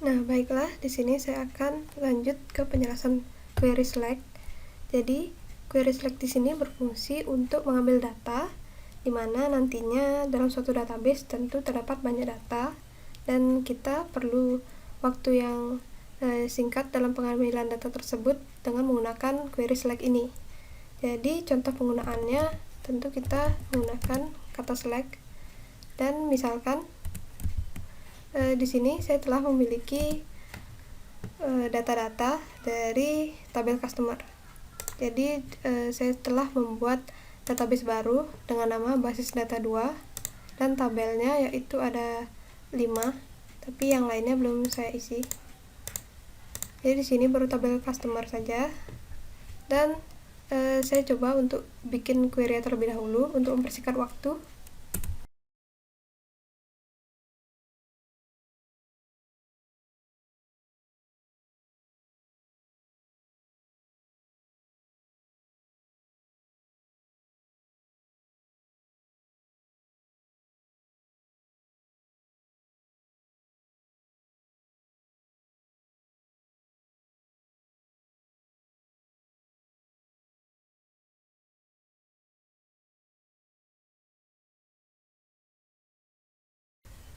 Nah, baiklah, di sini saya akan lanjut ke penjelasan query select. Jadi, query select di sini berfungsi untuk mengambil data, di mana nantinya dalam suatu database tentu terdapat banyak data, dan kita perlu waktu yang singkat dalam pengambilan data tersebut dengan menggunakan query select ini. Jadi, contoh penggunaannya tentu kita menggunakan kata select, dan misalkan di sini saya telah memiliki data-data dari tabel customer. Jadi saya telah membuat database baru dengan nama basis data 2 dan tabelnya yaitu ada 5, tapi yang lainnya belum saya isi. Jadi di sini baru tabel customer saja, dan saya coba untuk bikin query terlebih dahulu untuk mempersingkat waktu.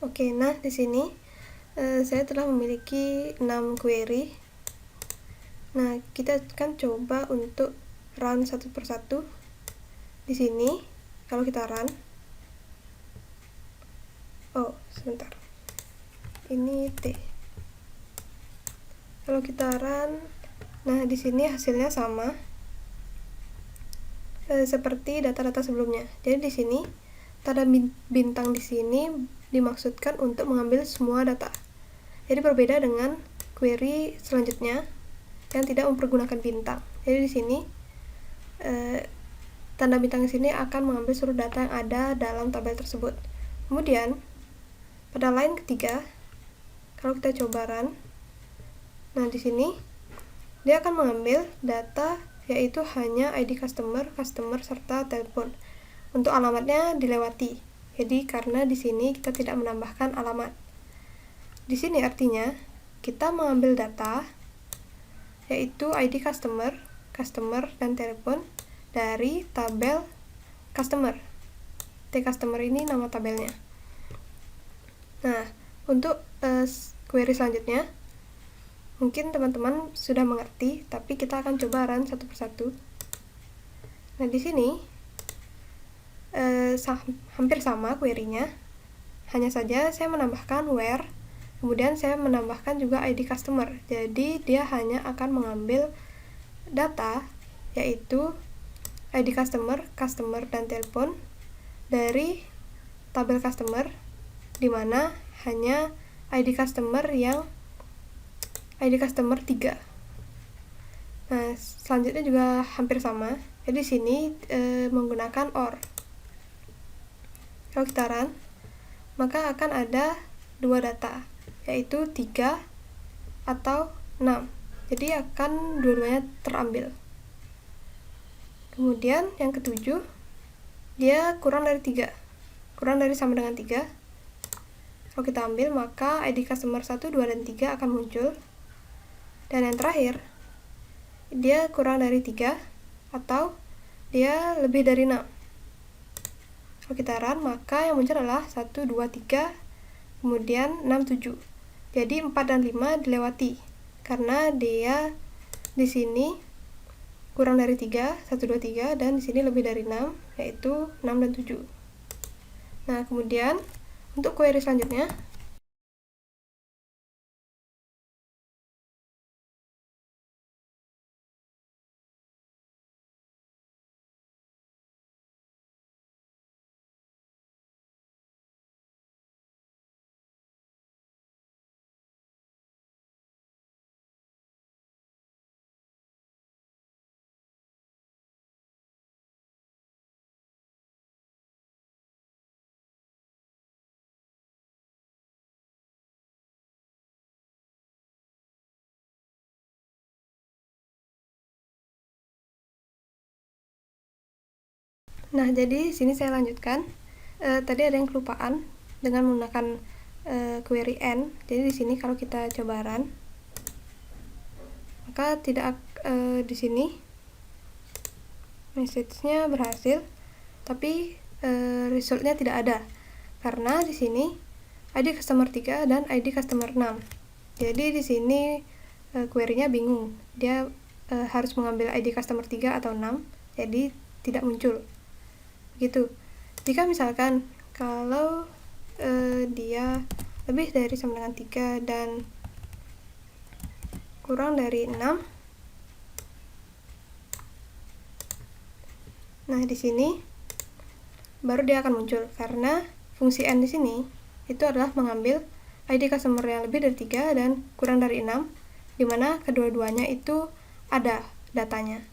Oke, nah di sini saya telah memiliki 6 query. Nah, kita akan coba untuk run satu persatu. Di sini, kalau kita run, sebentar. Ini T. Kalau kita run, nah di sini hasilnya sama seperti data-data sebelumnya. Jadi di sini tanda bintang di sini dimaksudkan untuk mengambil semua data. Jadi berbeda dengan query selanjutnya yang tidak mempergunakan bintang. Jadi di sini tanda bintang di sini akan mengambil seluruh data yang ada dalam tabel tersebut. Kemudian pada line ketiga, kalau kita coba run, nah di sini dia akan mengambil data yaitu hanya ID customer, serta telepon. Untuk alamatnya dilewati. Jadi karena di sini kita tidak menambahkan alamat. Di sini artinya kita mengambil data yaitu ID customer, dan telepon dari tabel customer. T customer ini nama tabelnya. Nah, untuk query selanjutnya mungkin teman-teman sudah mengerti, tapi kita akan coba run satu persatu. Nah, di sini hampir sama query-nya, hanya saja saya menambahkan where, kemudian saya menambahkan juga ID customer. Jadi dia hanya akan mengambil data yaitu ID customer, dan telepon dari tabel customer, di mana hanya ID customer 3. Nah, selanjutnya juga hampir sama. Jadi di sini menggunakan OR. Kalau kita run, maka akan ada 2 data, yaitu 3 atau 6. Jadi akan dua-duanya terambil. Kemudian yang ketujuh, dia kurang dari 3. Kurang dari sama dengan 3. Kalau kita ambil, maka ID customer 1, 2, dan 3 akan muncul. Dan yang terakhir, dia kurang dari 3 atau dia lebih dari 6. Kalau kita run, maka yang muncul adalah 1, 2, 3, kemudian 6, 7. Jadi 4 dan 5 dilewati karena dia di sini kurang dari 3, 1, 2, 3, dan di sini lebih dari 6, yaitu 6 dan 7. Nah, kemudian untuk query selanjutnya, nah jadi sini saya lanjutkan. Tadi ada yang kelupaan dengan menggunakan query n. Jadi di sini kalau kita coba run, maka tidak di sini message-nya berhasil, tapi resultnya tidak ada karena di sini ID customer 3 dan ID customer 6. Jadi di sini query-nya bingung. Dia harus mengambil ID customer 3 atau 6, jadi tidak muncul. Begitu. Jika misalkan kalau dia lebih dari sama dengan 3 dan kurang dari 6. Nah, di sini baru dia akan muncul karena fungsi n di sini itu adalah mengambil ID customer yang lebih dari 3 dan kurang dari 6, dimana kedua-duanya itu ada datanya.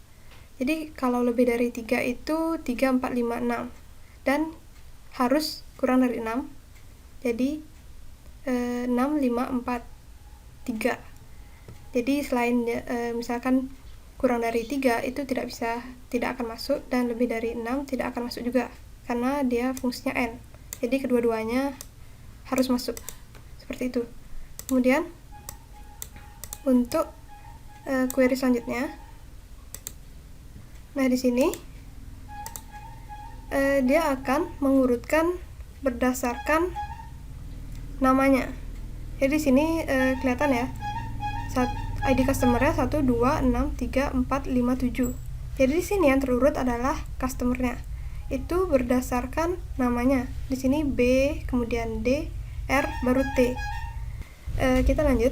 Jadi kalau lebih dari 3 itu 3, 4, 5, 6 dan harus kurang dari 6. Jadi 6, 5, 4, 3. Jadi selain misalkan kurang dari 3 itu tidak akan masuk, dan lebih dari 6 tidak akan masuk juga karena dia fungsinya n. Jadi kedua-duanya harus masuk. Seperti itu. Kemudian untuk query selanjutnya, nah di sini dia akan mengurutkan berdasarkan namanya. Jadi di sini kelihatan ya, ID customer-nya 1, 2, 6, 3, 4, 5, 7. Jadi di sini yang terurut adalah customer-nya. Itu berdasarkan namanya. Di sini B, kemudian D, R, baru T. Kita lanjut.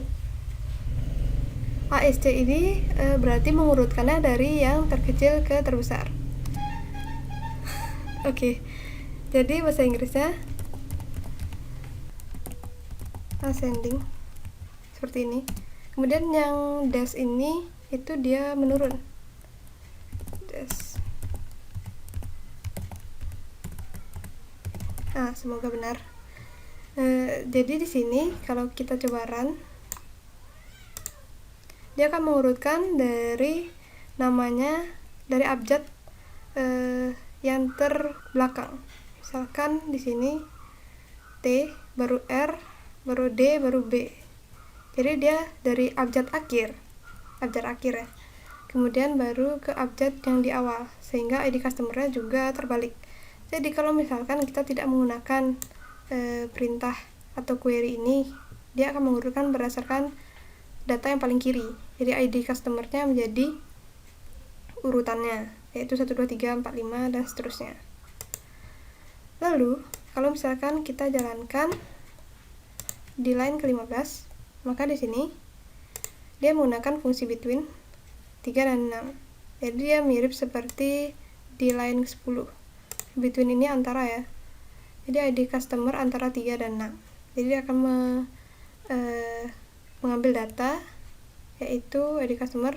ASC ini berarti mengurutkannya dari yang terkecil ke terbesar. Oke. Jadi bahasa Inggrisnya ascending seperti ini. Kemudian yang dash ini itu dia menurun. Dash. Nah, semoga benar. Jadi di sini kalau kita coba run, dia akan mengurutkan dari namanya dari abjad yang terbelakang. Misalkan di sini T, baru R, baru D, baru B. Jadi dia dari abjad akhir ya. Kemudian baru ke abjad yang di awal, sehingga ID customer-nya juga terbalik. Jadi kalau misalkan kita tidak menggunakan perintah atau query ini, dia akan mengurutkan berdasarkan data yang paling kiri. Jadi ID customer-nya menjadi urutannya, yaitu 1, 2, 3, 4, 5 dan seterusnya. Lalu kalau misalkan kita jalankan di line ke-15, maka di sini dia menggunakan fungsi between 3 dan 6. Jadi dia mirip seperti di line ke-10. Between ini antara ya. Jadi ID customer antara 3 dan 6. Jadi dia akan mengambil data, yaitu ID customer.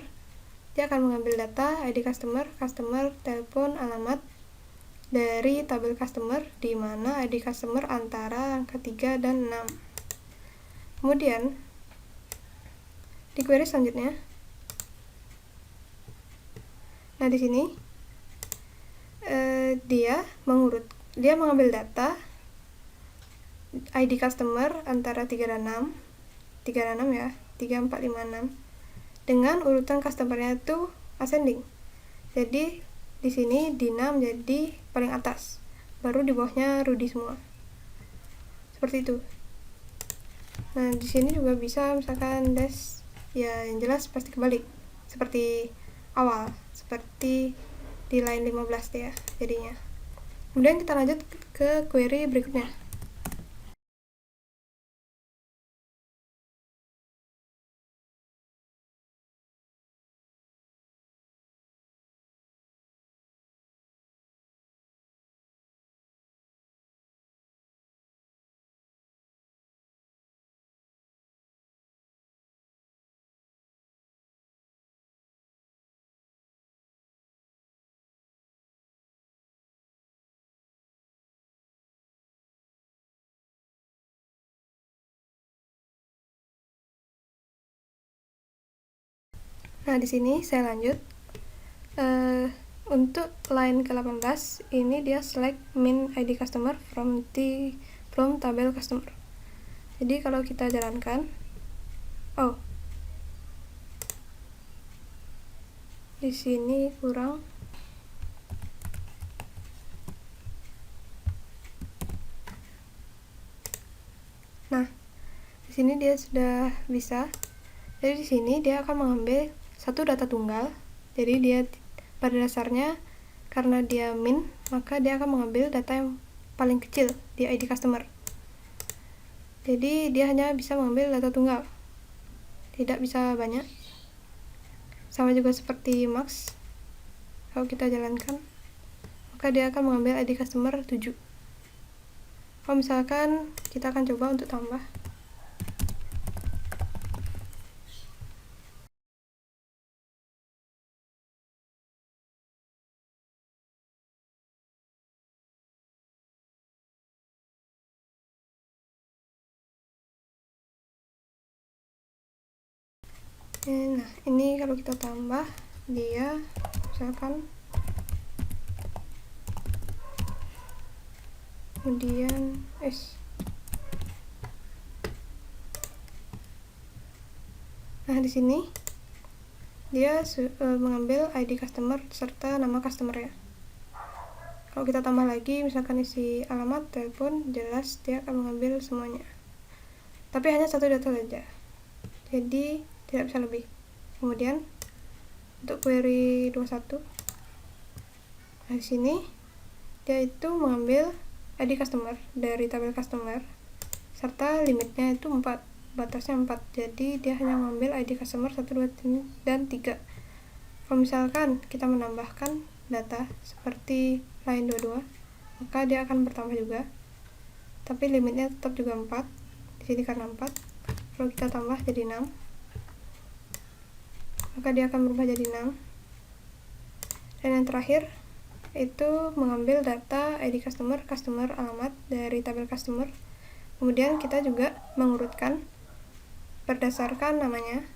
Dia akan mengambil data ID customer, telepon, alamat dari tabel customer, di mana ID customer antara angka 3 dan 6. Kemudian di query selanjutnya, nah di sini dia mengambil data ID customer antara 3 dan 6 ya, 3, 4, 5, 6 dengan urutan customer-nya itu ascending. Jadi di sini Dina menjadi paling atas, baru di bawahnya Rudy semua. Seperti itu. Nah, di sini juga bisa misalkan dash, ya yang jelas pasti kebalik seperti awal, seperti di line 15 ya jadinya. Kemudian kita lanjut ke query berikutnya. Nah, di sini saya lanjut. Untuk line ke-18 ini dia select min ID customer from tabel customer. Jadi kalau kita jalankan, di sini kurang. Nah, di sini dia sudah bisa. Jadi di sini dia akan mengambil satu data tunggal. Jadi dia pada dasarnya karena dia min, maka dia akan mengambil data yang paling kecil di ID customer. Jadi dia hanya bisa mengambil data tunggal, tidak bisa banyak. Sama juga seperti max. Kalau kita jalankan, maka dia akan mengambil ID customer 7. Kalau misalkan kita akan coba untuk tambah. Nah, ini kalau kita tambah, dia misalkan, kemudian nah di sini dia mengambil ID customer serta nama customer ya. Kalau kita tambah lagi, misalkan isi alamat, telepon, jelas dia akan mengambil semuanya. Tapi hanya satu data saja, jadi tidak bisa lebih. Kemudian untuk query 21, nah di sini dia itu mengambil ID customer dari tabel customer serta limitnya itu 4, batasnya 4. Jadi dia hanya mengambil ID customer 1, 2, dan 3. Kalau misalkan kita menambahkan data seperti line 22, maka dia akan bertambah juga. Tapi limitnya tetap juga 4. Di sini karena 4. Kalau kita tambah jadi 6, maka dia akan berubah jadi 6. Dan yang terakhir itu mengambil data ID customer, alamat dari tabel customer. Kemudian kita juga mengurutkan berdasarkan namanya,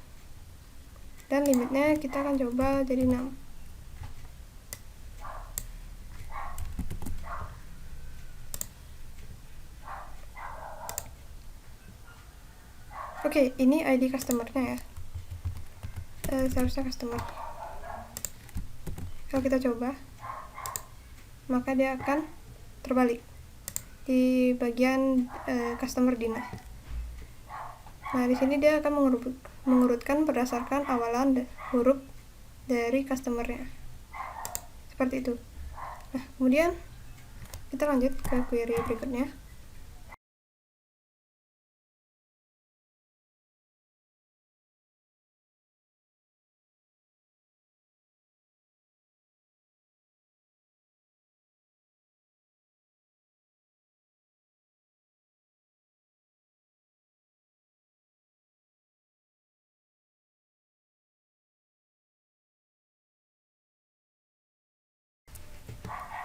dan limitnya kita akan coba jadi 6. Oke, ini ID customernya ya. Seharusnya customer. Kalau kita coba, maka dia akan terbalik di bagian customer Dina. Nah, di sini dia akan mengurutkan berdasarkan awalan huruf dari customernya. Seperti itu. Nah, kemudian kita lanjut ke query berikutnya.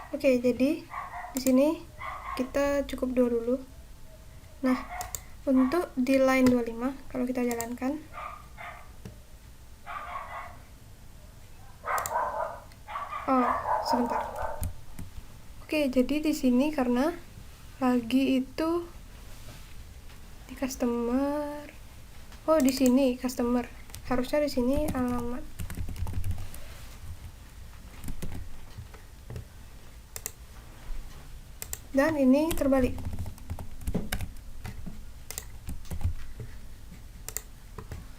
Oke, jadi di sini kita cukup 2 dulu. Nah, untuk di line 25 kalau kita jalankan, sebentar. Oke, jadi di sini karena lagi itu di customer. Di sini customer. Harusnya di sini alamat. Dan ini terbalik.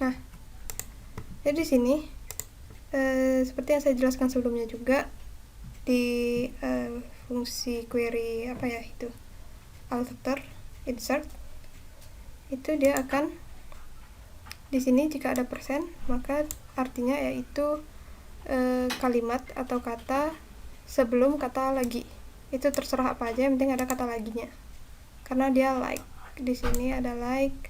Nah, jadi di sini seperti yang saya jelaskan sebelumnya juga di fungsi query itu alter insert, itu dia akan di sini jika ada persen, maka artinya yaitu kalimat atau kata sebelum kata lagi. Itu terserah apa aja, yang penting ada kata laginya. Karena dia like, di sini ada like.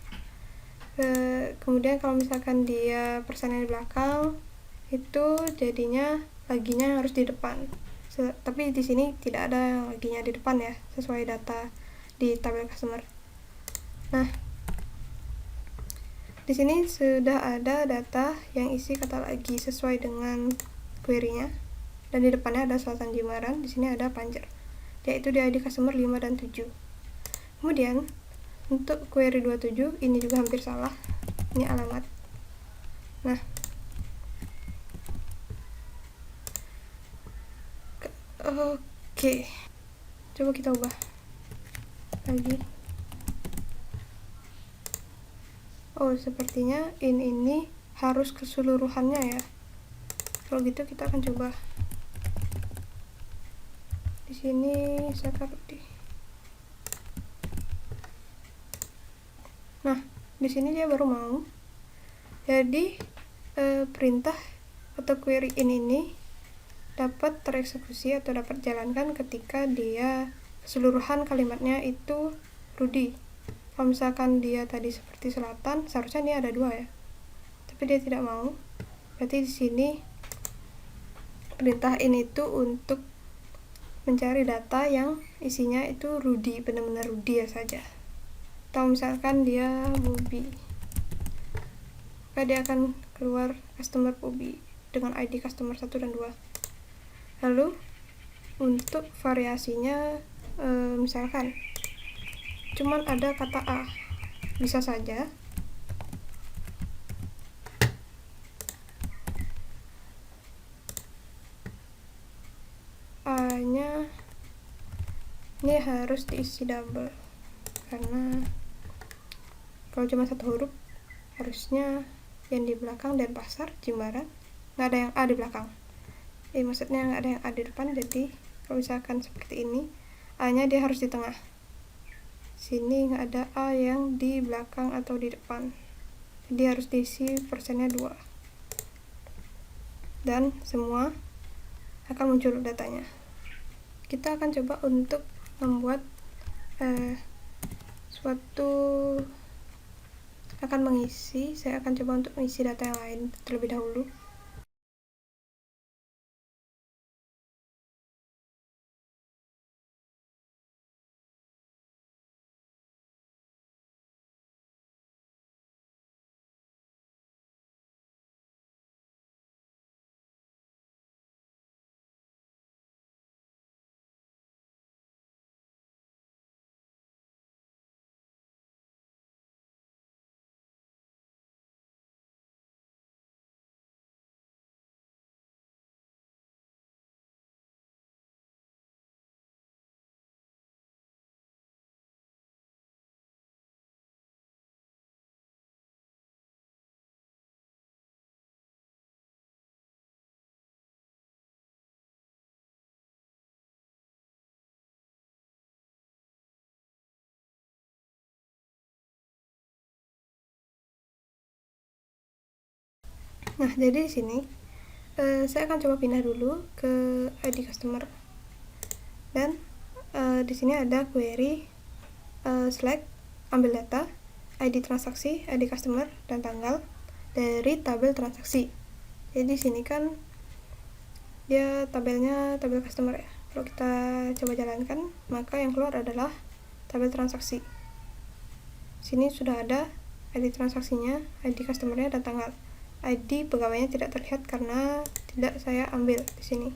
Kemudian kalau misalkan dia persennya di belakang, itu jadinya laginya harus di depan. Tapi di sini tidak ada laginya di depan ya, sesuai data di tabel customer. Nah, di sini sudah ada data yang isi kata lagi sesuai dengan query-nya, dan di depannya ada Selatan Jimbaran. Di sini ada Panjer, yaitu di ID customer 5 dan 7. Kemudian Untuk query 27 ini juga hampir salah, ini alamat. Nah, oke, coba kita ubah lagi. Oh, sepertinya ini harus keseluruhannya ya. Kalau gitu kita akan coba di sini saya taruh di. Nah, di sini dia baru mau. Jadi perintah atau query ini dapat tereksekusi atau dapat dijalankan ketika dia keseluruhan kalimatnya itu Rudy. Kalau misalkan dia tadi seperti selatan, seharusnya ini ada 2 ya, tapi dia tidak mau. Berarti di sini perintah ini tuh untuk mencari data yang isinya itu Rudy, benar-benar Rudy ya saja. Atau misalkan dia Bobby, maka dia akan keluar customer Bobby dengan ID customer 1 dan 2. Lalu untuk variasinya misalkan cuman ada kata A, bisa saja A nya ini harus diisi double, karena kalau cuma 1 huruf harusnya yang di belakang dan pasar Jimbaran nggak ada yang A di belakang, maksudnya nggak ada yang A di depan. Jadi kalau misalkan seperti ini, A nya dia harus di tengah. Sini nggak ada A yang di belakang atau di depan, jadi harus diisi persennya 2 dan semua akan muncul datanya. Kita akan coba untuk membuat suatu akan mengisi, saya akan coba untuk mengisi data yang lain terlebih dahulu. Nah, jadi di sini saya akan coba pindah dulu ke ID customer dan di sini ada query select, ambil data ID transaksi, ID customer dan tanggal dari tabel transaksi. Jadi di sini kan dia tabelnya tabel customer ya. Kalau kita coba jalankan, maka yang keluar adalah tabel transaksi. Sini sudah ada ID transaksinya, ID customernya dan tanggal. ID pegawainya tidak terlihat karena tidak saya ambil di sini.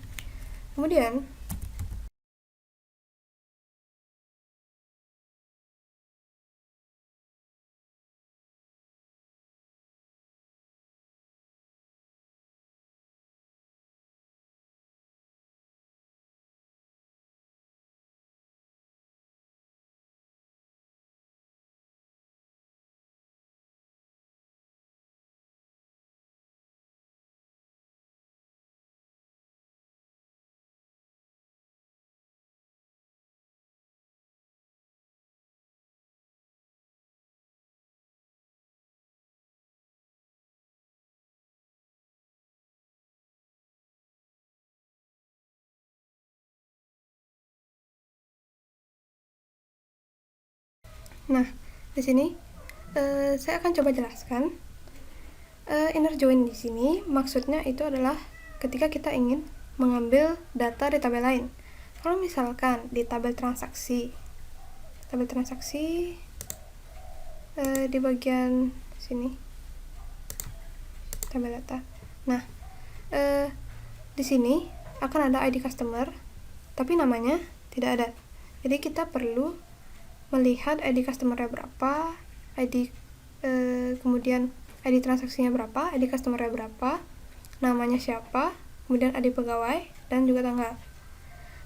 Kemudian nah, di sini saya akan coba jelaskan. Inner join di sini maksudnya itu adalah ketika kita ingin mengambil data di tabel lain. Kalau misalkan di tabel transaksi di bagian sini tabel data. Nah, di sini akan ada ID customer, tapi namanya tidak ada. Jadi kita perlu melihat ID customer-nya berapa, kemudian ID transaksinya berapa, ID customer-nya berapa, namanya siapa, kemudian ID pegawai, dan juga tanggal.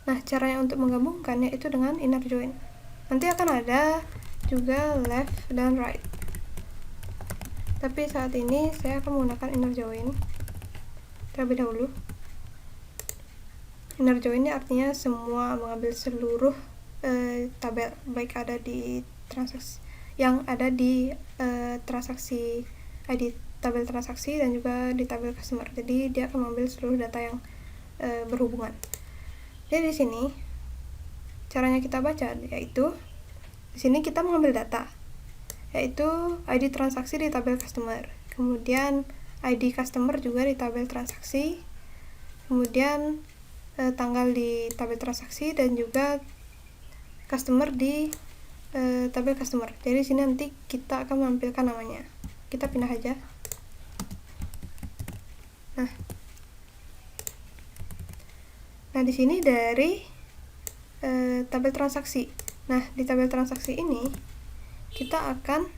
Nah, caranya untuk menggabungkannya itu dengan inner join. Nanti akan ada juga left dan right. Tapi saat ini saya akan menggunakan inner join terlebih dahulu. Inner join ini artinya semua mengambil seluruh tabel, baik ada di transaksi yang ada di transaksi ID tabel transaksi dan juga di tabel customer. Jadi dia akan mengambil seluruh data yang berhubungan. Jadi di sini caranya kita baca yaitu di sini kita mengambil data yaitu ID transaksi di tabel customer, kemudian ID customer juga di tabel transaksi, kemudian tanggal di tabel transaksi dan juga customer di tabel customer. Jadi di sini nanti kita akan menampilkan namanya. Kita pindah aja. Nah di sini dari tabel transaksi. Nah di tabel transaksi ini kita akan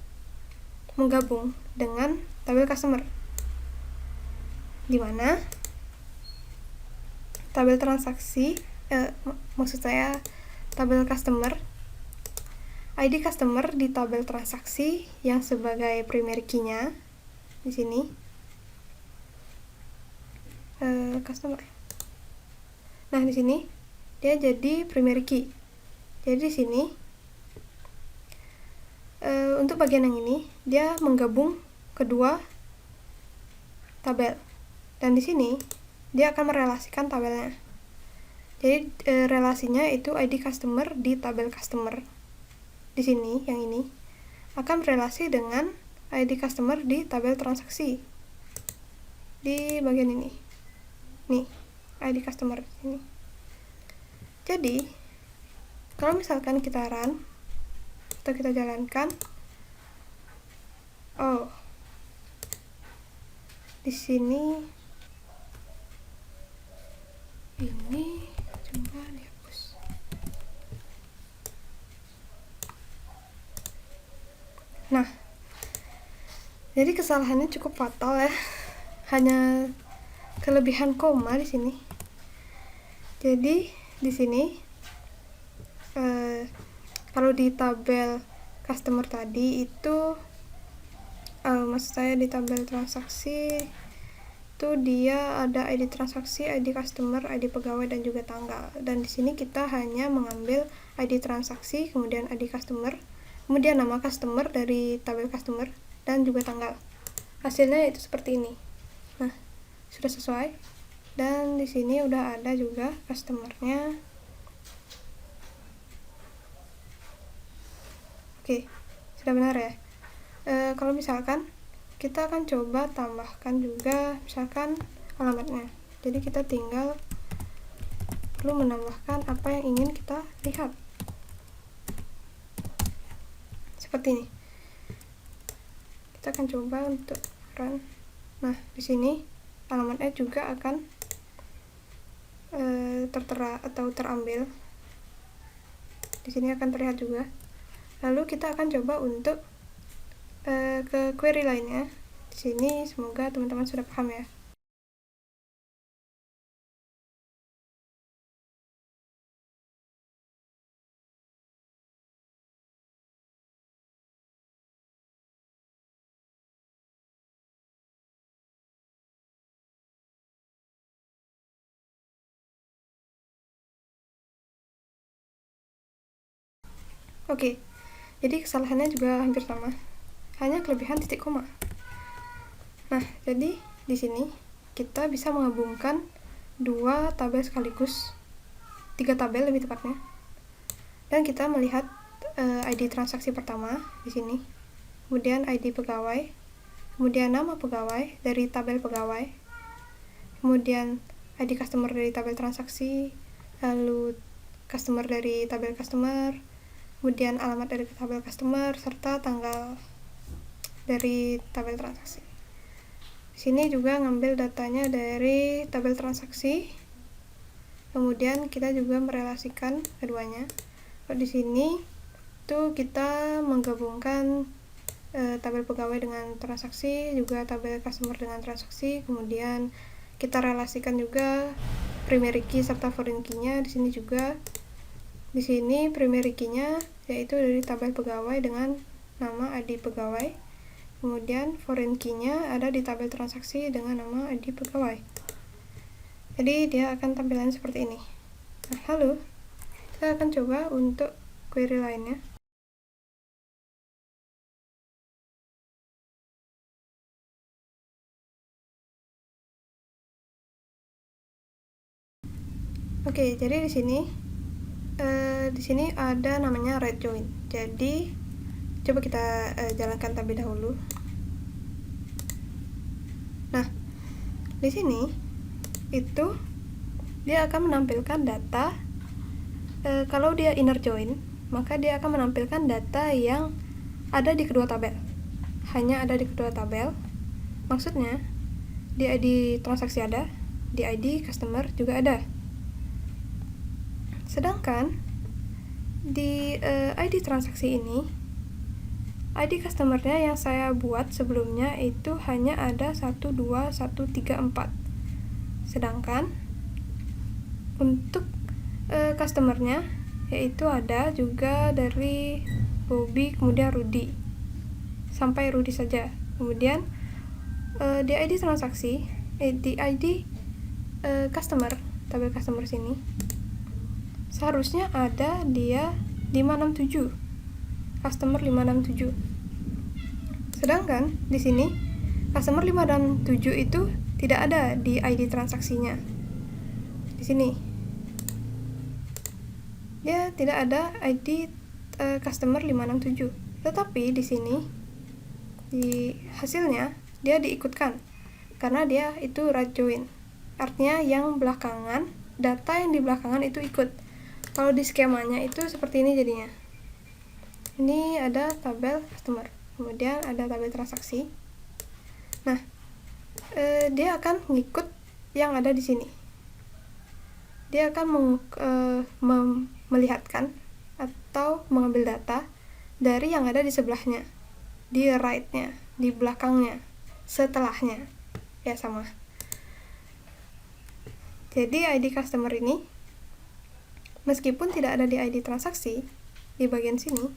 menggabung dengan tabel customer, di mana tabel transaksi maksud saya tabel customer, ID customer di tabel transaksi yang sebagai primary key-nya di sini customer. Nah di sini dia jadi primary key. Jadi di sini untuk bagian yang ini dia menggabung kedua tabel, dan di sini dia akan merelasikan tabelnya. Jadi relasinya itu ID customer di tabel customer. Di sini yang ini akan berelasi dengan ID customer di tabel transaksi. Di bagian ini. Nih, ID customer ini. Jadi, kalau misalkan kita run atau kita jalankan, di sini ini coba dihapus. Nah, jadi kesalahannya cukup fatal ya. Hanya kelebihan koma di sini. Jadi di sini kalau di tabel customer tadi itu maksud saya di tabel transaksi itu dia ada ID transaksi, ID customer, ID pegawai dan juga tanggal. Dan di sini kita hanya mengambil ID transaksi, kemudian ID customer, kemudian nama customer dari tabel customer dan juga tanggal. Hasilnya itu seperti ini. Nah, sudah sesuai. Dan di sini udah ada juga customernya. Oke, sudah benar ya. Kalau misalkan kita akan coba tambahkan juga misalkan alamatnya. Jadi kita tinggal perlu menambahkan apa yang ingin kita lihat. Seperti ini. Kita akan coba untuk run. Nah, di sini alamatnya juga akan tertera atau terambil. Di sini akan terlihat juga. Lalu kita akan coba untuk ke query lainnya. Di sini semoga teman-teman sudah paham ya. Oke, jadi kesalahannya juga hampir sama, hanya kelebihan titik koma. Nah, jadi di sini kita bisa menggabungkan dua tabel sekaligus, 3 tabel lebih tepatnya, dan kita melihat ID transaksi pertama di sini, kemudian ID pegawai, kemudian nama pegawai dari tabel pegawai, kemudian ID customer dari tabel transaksi, lalu customer dari tabel customer, kemudian alamat dari tabel customer, serta tanggal dari tabel transaksi. Di sini juga ngambil datanya dari tabel transaksi, kemudian kita juga merelasikan keduanya. Kalau di sini itu kita menggabungkan tabel pegawai dengan transaksi, juga tabel customer dengan transaksi. Kemudian kita relasikan juga primary key serta foreign key-nya di sini juga. Di sini primary key-nya yaitu dari tabel pegawai dengan nama ID pegawai. Kemudian foreign key-nya ada di tabel transaksi dengan nama ID pegawai. Jadi dia akan tampilan seperti ini. Nah, lalu kita akan coba untuk query lainnya. Oke, jadi di sini ada namanya right join. Jadi coba kita jalankan terlebih dahulu. Nah, di sini itu dia akan menampilkan data. Kalau dia inner join, maka dia akan menampilkan data yang ada di kedua tabel. Hanya ada di kedua tabel. Maksudnya di ID transaksi ada, di ID customer juga ada. Sedangkan di ID transaksi ini, ID customernya yang saya buat sebelumnya itu hanya ada 1, 2, 1, 3, 4. Sedangkan untuk customernya yaitu ada juga dari Bobby, kemudian Rudy, sampai Rudy saja. Kemudian di ID transaksi, di ID customer, tabel customer sini seharusnya ada dia 567, customer 567. Sedangkan di sini customer 567 itu tidak ada di ID transaksinya. Di sini dia tidak ada ID customer 567. Tetapi di sini di hasilnya dia diikutkan karena dia itu right join. Artinya yang belakangan, data yang di belakangan itu ikut. Kalau di skemanya itu seperti ini jadinya. Ini ada tabel customer, kemudian ada tabel transaksi. Nah, dia akan mengikut yang ada di sini. Dia akan melihatkan atau mengambil data dari yang ada di sebelahnya, di right-nya, di belakangnya, setelahnya. Ya sama. Jadi ID customer ini meskipun tidak ada di ID transaksi, di bagian sini,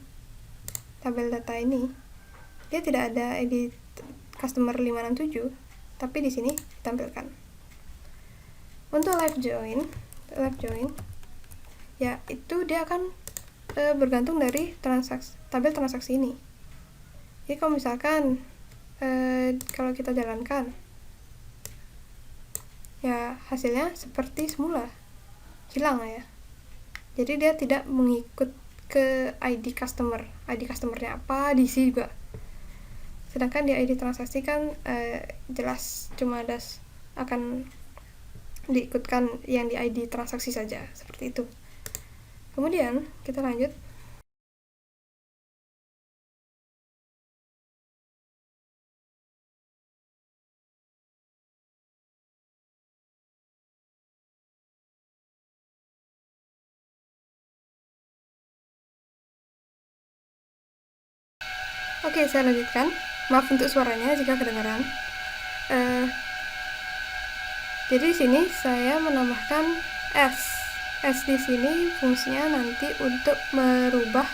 tabel data ini, dia tidak ada ID customer 567, tapi di sini ditampilkan. Untuk live join, ya itu dia akan bergantung dari tabel transaksi ini. Jadi kalau misalkan kalau kita jalankan, ya hasilnya seperti semula, hilang ya. Jadi dia tidak mengikut ke ID customer. ID customernya apa, diisi juga. Sedangkan di ID transaksi kan jelas cuma ada akan diikutkan yang di ID transaksi saja, seperti itu. Kemudian kita lanjut. Oke, saya lanjutkan. Maaf untuk suaranya jika kedengaran. Jadi di sini saya menambahkan S. S di sini fungsinya nanti untuk merubah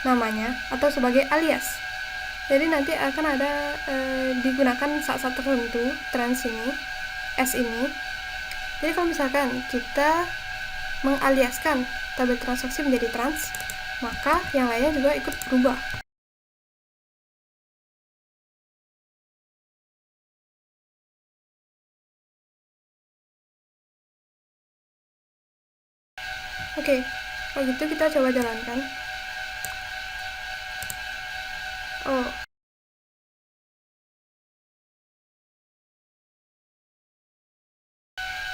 namanya atau sebagai alias. Jadi nanti akan ada digunakan saat-saat tertentu trans ini, S ini. Jadi kalau misalkan kita mengaliaskan tabel transaksi menjadi trans, maka yang lainnya juga ikut berubah. Oke, kalau gitu kita coba jalankan.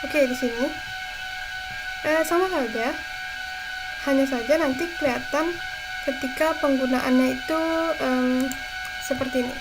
Oke, di sini sama saja, hanya saja nanti kelihatan ketika penggunaannya itu seperti ini.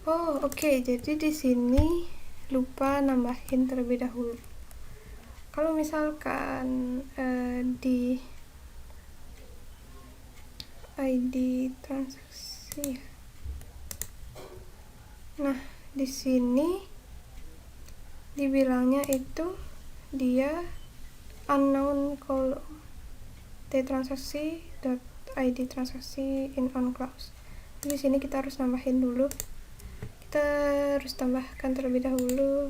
Oh, oke. Jadi di sini lupa nambahin terlebih dahulu. Kalau misalkan di ID transaksi, nah di sini dibilangnya itu dia unknown column transaksi .id transaksi in on clause. Di sini kita harus nambahin dulu. Kita harus tambahkan terlebih dahulu.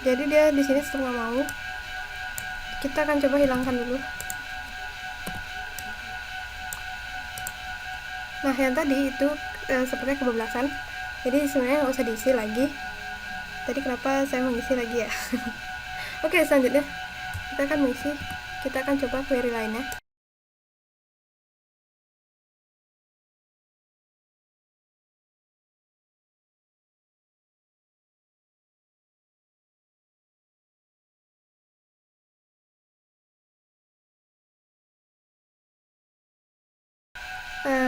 Jadi dia di sini setelah mau, kita akan coba hilangkan dulu. Nah, yang tadi itu sepertinya kebablasan. Jadi sebenarnya nggak usah diisi lagi. Tadi kenapa saya mengisi lagi ya? Oke, selanjutnya kita akan mengisi. Kita akan coba query lainnya.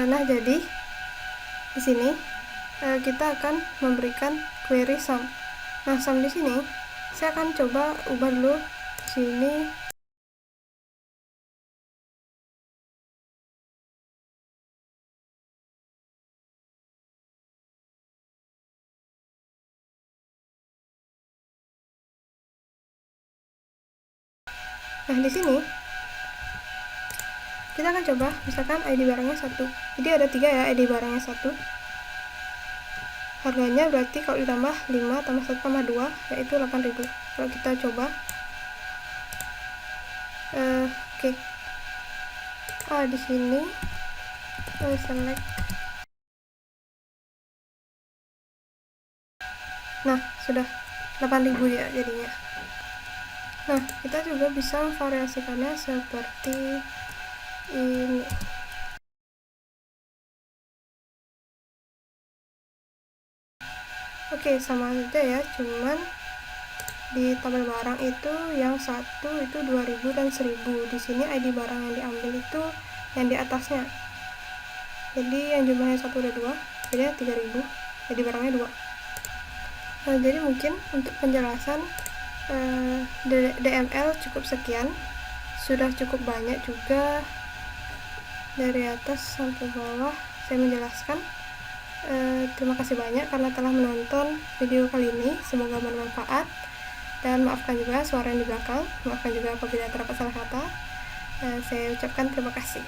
Nah, jadi di sini kita akan memberikan query sum. Nah, sum di sini saya akan coba ubah dulu sini. Nah, di sini kita akan coba misalkan ID barangnya 1. Jadi ada 3 ya, ID barangnya 1. Harganya berarti kalau ditambah 5 tambah 1 tambah 2 yaitu 8.000. Kalau kita coba oke. Di sini select. Nah, sudah 8.000 ya jadinya. Nah, kita juga bisa variasikannya seperti ini. Oke, sama aja ya, cuman di tabel barang itu yang satu itu 2000 dan 1000. Di sini ID barang yang diambil itu yang di atasnya. Jadi yang jumlahnya 1 udah 2, jadi 3000. ID barangnya 2. Nah, jadi mungkin untuk penjelasan DML cukup sekian. Sudah cukup banyak juga dari atas sampai bawah saya menjelaskan. Terima kasih banyak karena telah menonton video kali ini. Semoga bermanfaat. Dan maafkan juga suara yang di belakang. Maafkan juga apabila terdapat salah kata. Saya ucapkan terima kasih.